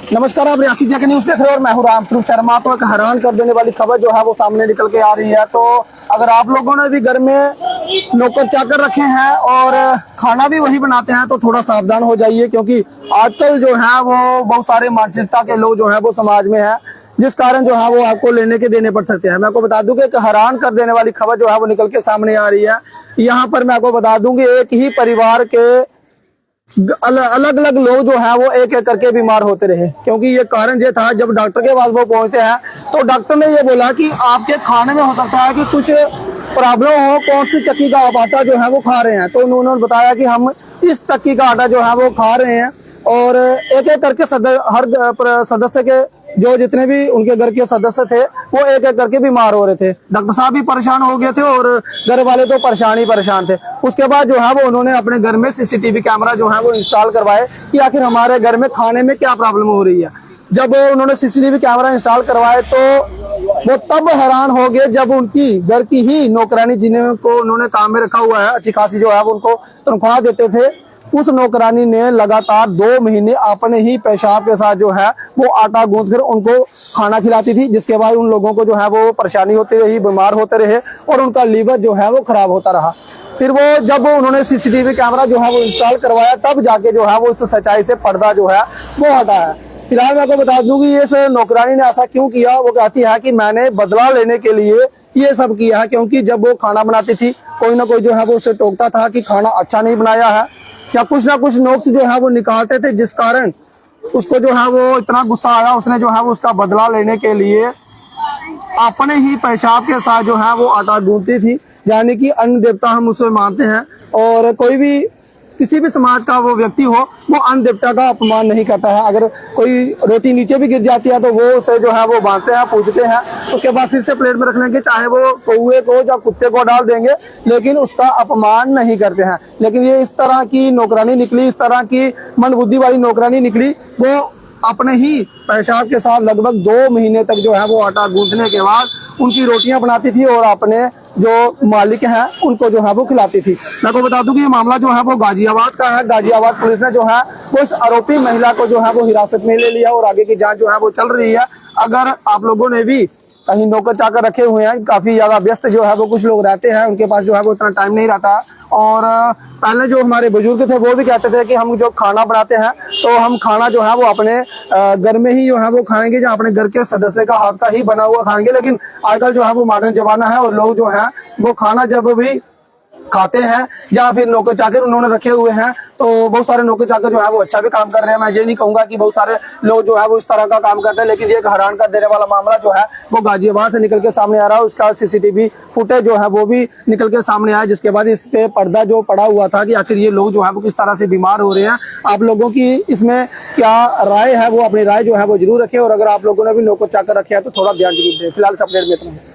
नमस्कार, आप रियासी जगह न्यूज देख रहे हो और मैं हूं रामस्वरूप शर्मा। तो एक हैरान कर देने वाली खबर जो है वो सामने निकल के आ रही है। तो अगर आप लोगों ने भी घर में नौकर चाकर रखे हैं और खाना भी वही बनाते हैं तो थोड़ा सावधान हो जाइए, क्योंकि आजकल जो है वो बहुत सारे मानसिकता के लोग जो है वो समाज में है, जिस कारण जो है वो आपको लेने के देने पड़ सकते हैं। मैं आपको बता दूं कि एक हैरान कर देने वाली खबर जो है वो निकल के सामने आ रही है। यहाँ पर मैं आपको बता दूं कि एक ही परिवार के अलग अलग लोग जो है वो एक एक करके बीमार होते रहे, क्योंकि ये कारण ये था। जब डॉक्टर के पास वो पहुंचते हैं तो डॉक्टर ने ये बोला कि आपके खाने में हो सकता है कि कुछ प्रॉब्लम हो, कौन सी चक्की का आप आटा जो है वो खा रहे हैं। तो उन्होंने बताया कि हम इस चक्की का आटा जो है वो खा रहे हैं, और एक एक करके हर सदस्य के जो जितने भी उनके घर के सदस्य थे वो एक एक करके बीमार हो रहे थे। डॉक्टर साहब भी परेशान हो गए थे और घर वाले तो परेशान ही परेशान थे। उसके बाद जो है वो उन्होंने अपने घर में सीसीटीवी कैमरा जो है वो इंस्टॉल करवाए कि आखिर हमारे घर में खाने में क्या प्रॉब्लम हो रही है। जब उन्होंने सीसीटीवी कैमरा इंस्टॉल करवाए तो वो तब हैरान हो गए जब उनकी घर की ही नौकरानी, जिनको उन्होंने काम में रखा हुआ है, अच्छी खासी जो है वो उनको तनख्वाह देते थे, उस नौकरानी ने लगातार 2 महीने अपने ही पेशाब के साथ जो है वो आटा गूंथ कर उनको खाना खिलाती थी, जिसके बाद उन लोगों को जो है वो परेशानी होती रही, बीमार होते रहे और उनका लीवर जो है वो खराब होता रहा। फिर वो जब उन्होंने सीसीटीवी कैमरा जो है वो इंस्टॉल करवाया तब जाके जो है वो उस सच्चाई से पर्दा जो है वो हटा है। फिलहाल मैं आपको बता दूं कि इस नौकरानी ने ऐसा क्यों किया। वो कहती है कि मैंने बदला लेने के लिए ये सब किया है, क्योंकि जब वो खाना बनाती थी कोई ना कोई जो है वो उसे टोकता था कि खाना अच्छा नहीं बनाया है, या कुछ ना कुछ नुक्स जो है वो निकालते थे, जिस कारण उसको जो है वो इतना गुस्सा आया। उसने जो है वो उसका बदला लेने के लिए अपने ही पेशाब के साथ जो है वो आटा गूंथती थी। यानी कि अन्न देवता हम उसे मानते हैं, और कोई भी किसी भी समाज का वो व्यक्ति हो वो अन्न देवता का अपमान नहीं करता है। अगर कोई रोटी नीचे भी गिर जाती है तो वो उसे जो है वो बांधते हैं, पूजते हैं, उसके बाद फिर से प्लेट में रख लेंगे, चाहे वो कौवे को या कुत्ते को डाल देंगे, लेकिन उसका अपमान नहीं करते हैं। लेकिन ये इस तरह की नौकरानी निकली, इस तरह की मंदबुद्धि वाली नौकरानी निकली। वो अपने ही पेशाब के साथ लगभग 2 महीने तक जो है वो आटा गूंथने के बाद उनकी रोटियां बनाती थी और अपने जो मालिक हैं उनको जो है वो खिलाती थी। मैं को बता दूं कि ये मामला जो है वो गाजियाबाद का है। गाजियाबाद पुलिस ने जो है वो इस आरोपी महिला को जो है वो हिरासत में ले लिया और आगे की जांच जो है वो चल रही है। अगर आप लोगों ने भी कहीं नौकर चाकर रखे हुए हैं, काफी ज्यादा व्यस्त जो है वो कुछ लोग रहते हैं, उनके पास जो है वो इतना टाइम नहीं रहता। और पहले जो हमारे बुजुर्ग थे वो भी कहते थे कि हम जो खाना बनाते हैं तो हम खाना जो है वो अपने घर में ही जो है वो खाएंगे, या अपने घर के सदस्य का हाथ का ही बना हुआ खाएंगे। लेकिन आजकल जो है वो मॉडर्न जमाना है और लोग जो है वो खाना जब भी खाते हैं या फिर नौकर चाकर उन्होंने रखे हुए हैं, तो बहुत सारे नौकर चाकर जो है वो अच्छा भी काम कर रहे हैं। मैं ये नहीं कहूंगा कि बहुत सारे लोग जो है वो इस तरह का काम करते हैं, लेकिन ये एक हैरान कर देने वाला मामला जो है वो गाजियाबाद से निकल के सामने आ रहा है। उसका सीसीटीवी फुटेज जो है वो भी निकल के सामने आया, जिसके बाद इस पे पर्दा जो पड़ा हुआ था कि आखिर ये लोग जो है वो किस तरह से बीमार हो रहे हैं। आप लोगों की इसमें क्या राय है, वो अपनी राय जो है वो जरूर रखें, और अगर आप लोगों ने भी नौकर चाकर रखे हैं तो थोड़ा ध्यान जरूर दें। फिलहाल इस अपडेट में इतना है।